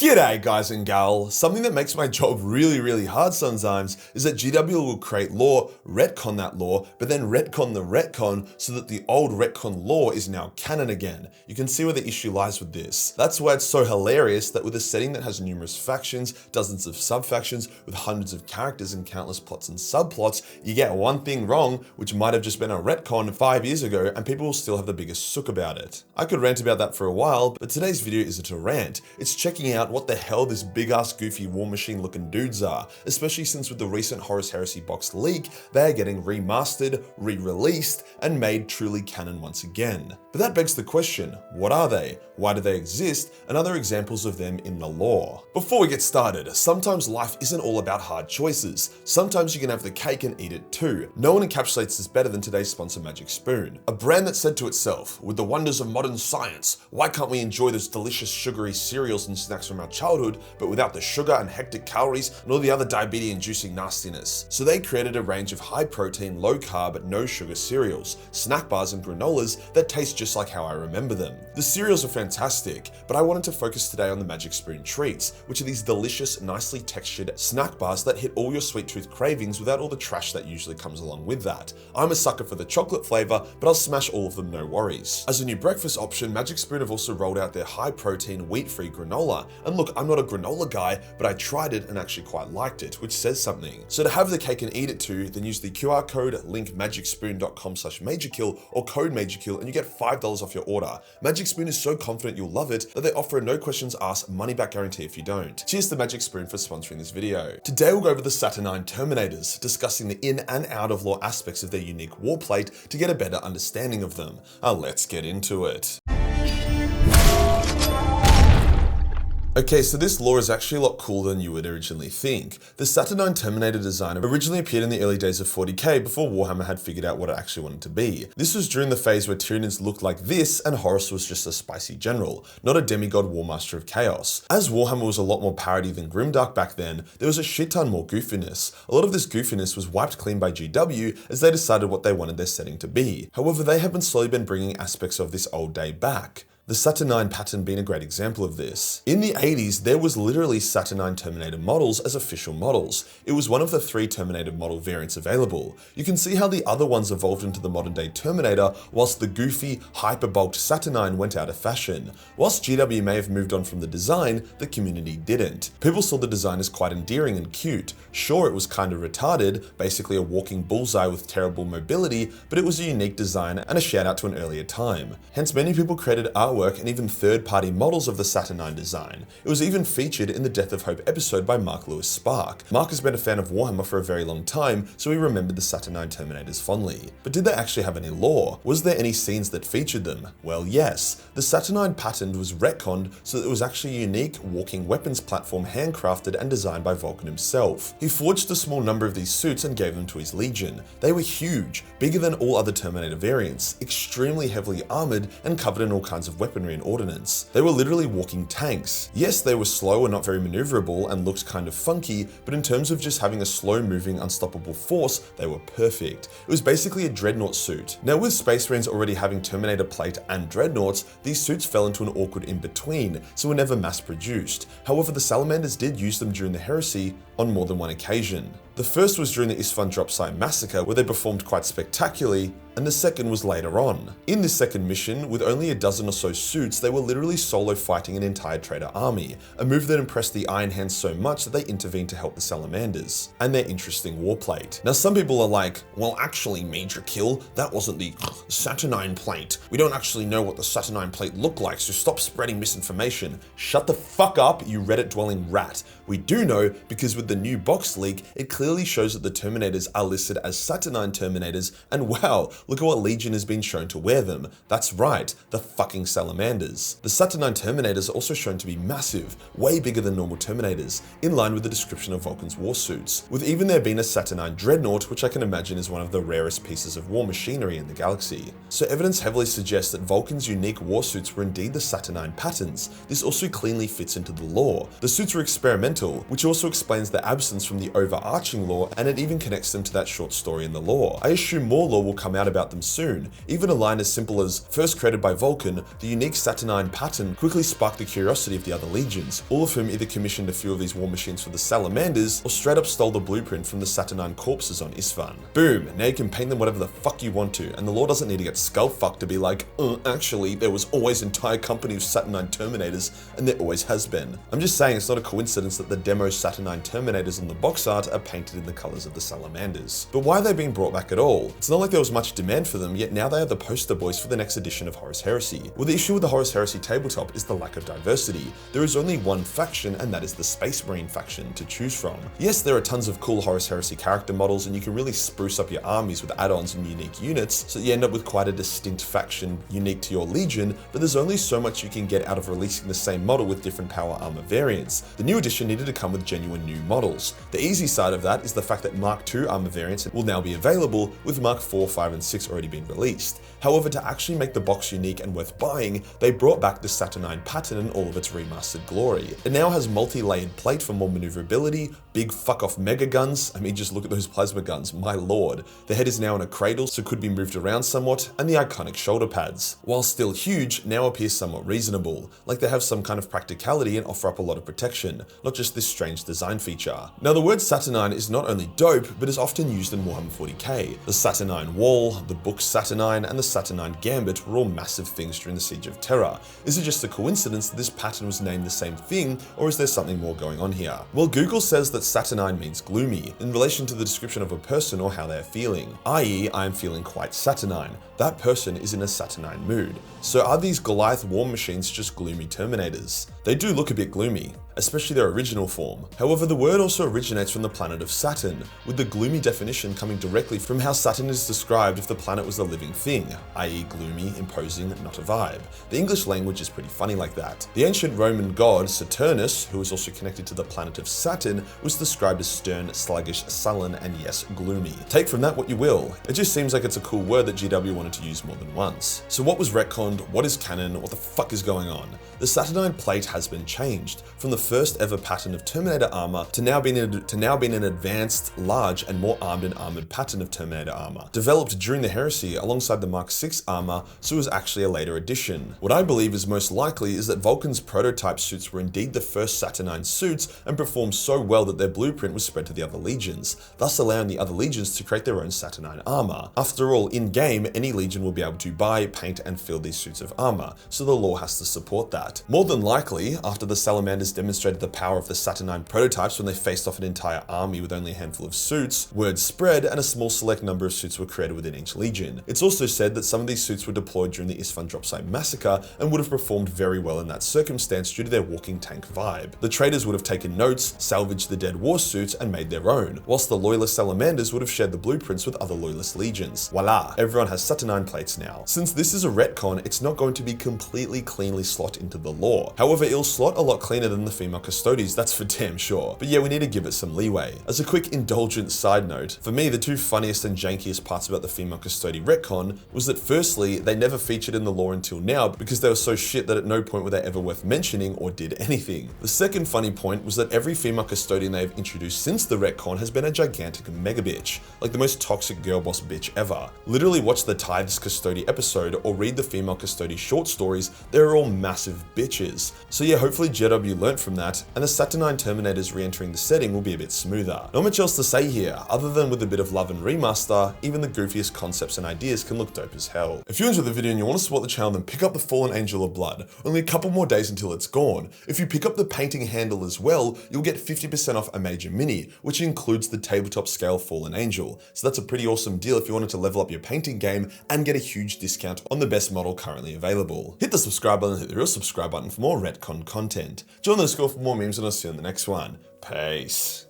G'day guys and gal. Something that makes my job really hard sometimes is that GW will create lore, retcon that lore, but then retcon the retcon so that the old retcon lore is now canon again. You can see where the issue lies with this. That's why it's so hilarious that with a setting that has numerous factions, dozens of sub-factions, with hundreds of characters and countless plots and subplots, you get one thing wrong, which might have just been a retcon 5 years ago, and people will still have the biggest sook about it. I could rant about that for a while, but today's video isn't a rant. It's checking out what the hell this big ass goofy war machine looking dudes are, especially since with the recent Horus Heresy box leak, they are getting remastered, re-released, and made truly canon once again. But that begs the question, what are they? Why do they exist? And other examples of them in the lore. Before we get started, sometimes life isn't all about hard choices. Sometimes you can have the cake and eat it too. No one encapsulates this better than today's sponsor Magic Spoon. A brand that said to itself, with the wonders of modern science, why can't we enjoy those delicious sugary cereals and snacks from our childhood, but without the sugar and hectic calories and all the other diabetes-inducing nastiness? So they created a range of high-protein, low-carb, no-sugar cereals, snack bars and granolas that taste just like how I remember them. The cereals are fantastic, but I wanted to focus today on the Magic Spoon treats, which are these delicious, nicely textured snack bars that hit all your sweet tooth cravings without all the trash that usually comes along with that. I'm a sucker for the chocolate flavor, but I'll smash all of them, no worries. As a new breakfast option, Magic Spoon have also rolled out their high-protein, wheat-free granola. And look, I'm not a granola guy, but I tried it and actually quite liked it, which says something. So to have the cake and eat it too, then use the QR code link magicspoon.com/Majorkill or code Majorkill and you get $5 off your order. Magic Spoon is so confident you'll love it that they offer a no questions asked money back guarantee if you don't. Cheers to Magic Spoon for sponsoring this video. Today we'll go over the Saturnine Terminators, discussing the in and out of lore aspects of their unique warplate to get a better understanding of them. Let's get into it. Okay, so this lore is actually a lot cooler than you would originally think. The Saturnine Terminator design originally appeared in the early days of 40k before Warhammer had figured out what it actually wanted to be. This was during the phase where Tyranids looked like this and Horus was just a spicy general, not a demigod warmaster of chaos. As Warhammer was a lot more parody than Grimdark back then, there was a shit ton more goofiness. A lot of this goofiness was wiped clean by GW as they decided what they wanted their setting to be. However, they have slowly been bringing aspects of this old day back. The Saturnine pattern being a great example of this. In the 80s, there was literally Saturnine Terminator models as official models. It was one of the 3 Terminator model variants available. You can see how the other ones evolved into the modern day Terminator, whilst the goofy, hyper-bulked Saturnine went out of fashion. Whilst GW may have moved on from the design, the community didn't. People saw the design as quite endearing and cute. Sure, it was kind of retarded, basically a walking bullseye with terrible mobility, but it was a unique design and a shout out to an earlier time. Hence, many people created artwork and even third-party models of the Saturnine design. It was even featured in the Death of Hope episode by Mark Lewis Spark. Mark has been a fan of Warhammer for a very long time, so he remembered the Saturnine Terminators fondly. But did they actually have any lore? Was there any scenes that featured them? Well, yes. The Saturnine pattern was retconned so that it was actually a unique walking weapons platform handcrafted and designed by Vulcan himself. He forged a small number of these suits and gave them to his legion. They were huge, bigger than all other Terminator variants, extremely heavily armored and covered in all kinds of weaponry and ordnance. They were literally walking tanks. Yes, they were slow and not very maneuverable and looked kind of funky, but in terms of just having a slow-moving, unstoppable force, they were perfect. It was basically a dreadnought suit. Now, with Space Marines already having Terminator plate and dreadnoughts, these suits fell into an awkward in-between, so were never mass-produced. However, the Salamanders did use them during the Heresy on more than one occasion. The first was during the Isfahan drop site massacre, where they performed quite spectacularly, and the second was later on. In this second mission, with only a dozen or so suits, they were literally solo fighting an entire traitor army, a move that impressed the Iron Hands so much that they intervened to help the Salamanders, and their interesting warplate. Now, some people are like, well, actually, Majorkill, that wasn't the Saturnine plate. We don't actually know what the Saturnine plate looked like, so stop spreading misinformation. Shut the fuck up, you Reddit-dwelling rat. We do know because with the new box leak, it clearly shows that the Terminators are listed as Saturnine Terminators, and wow, look at what Legion has been shown to wear them. That's right, the fucking Salamanders. The Saturnine Terminators are also shown to be massive, way bigger than normal Terminators, in line with the description of Vulcan's warsuits, with even there being a Saturnine Dreadnought, which I can imagine is one of the rarest pieces of war machinery in the galaxy. So evidence heavily suggests that Vulcan's unique warsuits were indeed the Saturnine patterns. This also cleanly fits into the lore. The suits were experimental, which also explains the absence from the overarching emerging lore, and it even connects them to that short story in the lore. I assume more lore will come out about them soon. Even a line as simple as, first created by Vulcan, the unique Saturnine pattern quickly sparked the curiosity of the other legions, all of whom either commissioned a few of these war machines for the Salamanders, or straight up stole the blueprint from the Saturnine corpses on Isfahan. Boom, now you can paint them whatever the fuck you want to, and the lore doesn't need to get skull-fucked to be like, actually, there was always an entire company of Saturnine Terminators, and there always has been. I'm just saying it's not a coincidence that the demo Saturnine Terminators on the box art are painted in the colours of the Salamanders. But why are they being brought back at all? It's not like there was much demand for them, yet now they are the poster boys for the next edition of Horus Heresy. Well, the issue with the Horus Heresy tabletop is the lack of diversity. There is only one faction, and that is the Space Marine faction to choose from. Yes, there are tons of cool Horus Heresy character models, and you can really spruce up your armies with add-ons and unique units, so you end up with quite a distinct faction unique to your legion, but there's only so much you can get out of releasing the same model with different power armor variants. The new edition needed to come with genuine new models. The easy side of that is the fact that Mark II armor variants will now be available, with Mark IV, 5, and 6 already being released. However, to actually make the box unique and worth buying, they brought back the Saturnine pattern in all of its remastered glory. It now has multi-layered plate for more maneuverability, big fuck-off mega guns, I mean just look at those plasma guns, my lord. The head is now in a cradle, so could be moved around somewhat, and the iconic shoulder pads, while still huge, now appear somewhat reasonable, like they have some kind of practicality and offer up a lot of protection, not just this strange design feature. Now the word Saturnine is not only dope, but is often used in Warhammer 40k. The Saturnine Wall, the book Saturnine, and the Saturnine Gambit were all massive things during the Siege of Terra. Is it just a coincidence that this pattern was named the same thing, or is there something more going on here? Well, Google says that Saturnine means gloomy, in relation to the description of a person or how they're feeling, i.e. I am feeling quite Saturnine. That person is in a Saturnine mood. So are these Goliath war machines just gloomy Terminators? They do look a bit gloomy, especially their original form. However, the word also originates from the planet of Saturn, with the gloomy definition coming directly from how Saturn is described if the planet was a living thing, i.e. gloomy, imposing, not a vibe. The English language is pretty funny like that. The ancient Roman god Saturnus, who is also connected to the planet of Saturn, was described as stern, sluggish, sullen, and yes, gloomy. Take from that what you will. It just seems like it's a cool word that GW wanted to use more than once. So what was retconned? What is canon? What the fuck is going on? The Saturnine plate has been changed, from the first ever pattern of Terminator armor to now being an advanced, large, and more armed and armored pattern of Terminator armor, developed during the Heresy alongside the Mark VI armor, so it was actually a later addition. What I believe is most likely is that Vulcan's prototype suits were indeed the first Saturnine suits and performed so well that their blueprint was spread to the other legions, thus allowing the other legions to create their own Saturnine armor. After all, in-game, any legion will be able to buy, paint, and fill these suits of armor, so the lore has to support that. More than likely, after the Salamanders demonstrated the power of the Saturnine prototypes when they faced off an entire army with only a handful of suits, word spread and a small select number of suits were created within each legion. It's also said that some of these suits were deployed during the Isfahan dropsite massacre and would have performed very well in that circumstance due to their walking tank vibe. The traders would have taken notes, salvaged the dead war suits, and made their own, whilst the loyalist Salamanders would have shared the blueprints with other loyalist legions. Voila, everyone has Saturnine plates now. Since this is a retcon, it's not going to be completely cleanly slot into the lore. However, it'll slot a lot cleaner than the female Custodes, that's for damn sure. But yeah, we need to give it some leeway. As a quick indulgent side note, for me, the two funniest and jankiest parts about the female Custode retcon was that firstly, they never featured in the lore until now because they were so shit that at no point were they ever worth mentioning or did anything. The second funny point was that every female custodian they've introduced since the retcon has been a gigantic mega bitch, like the most toxic girl boss bitch ever. Literally watch the Tithes Custode episode or read the female Custode short stories, they're all massive bitches. So yeah, hopefully GW learnt from that, and the Saturnine Terminators re-entering the setting will be a bit smoother. Not much else to say here, other than with a bit of love and remaster, even the goofiest concepts and ideas can look dope as hell. If you enjoyed the video and you want to support the channel, then pick up the Fallen Angel of Blood. Only a couple more days until it's gone. If you pick up the painting handle as well, you'll get 50% off a major mini, which includes the tabletop scale Fallen Angel. So that's a pretty awesome deal if you wanted to level up your painting game and get a huge discount on the best model currently available. Hit the subscribe button and hit the real subscribe button for more retcon content. Join the Discord for more memes and I'll see you in the next one. Peace.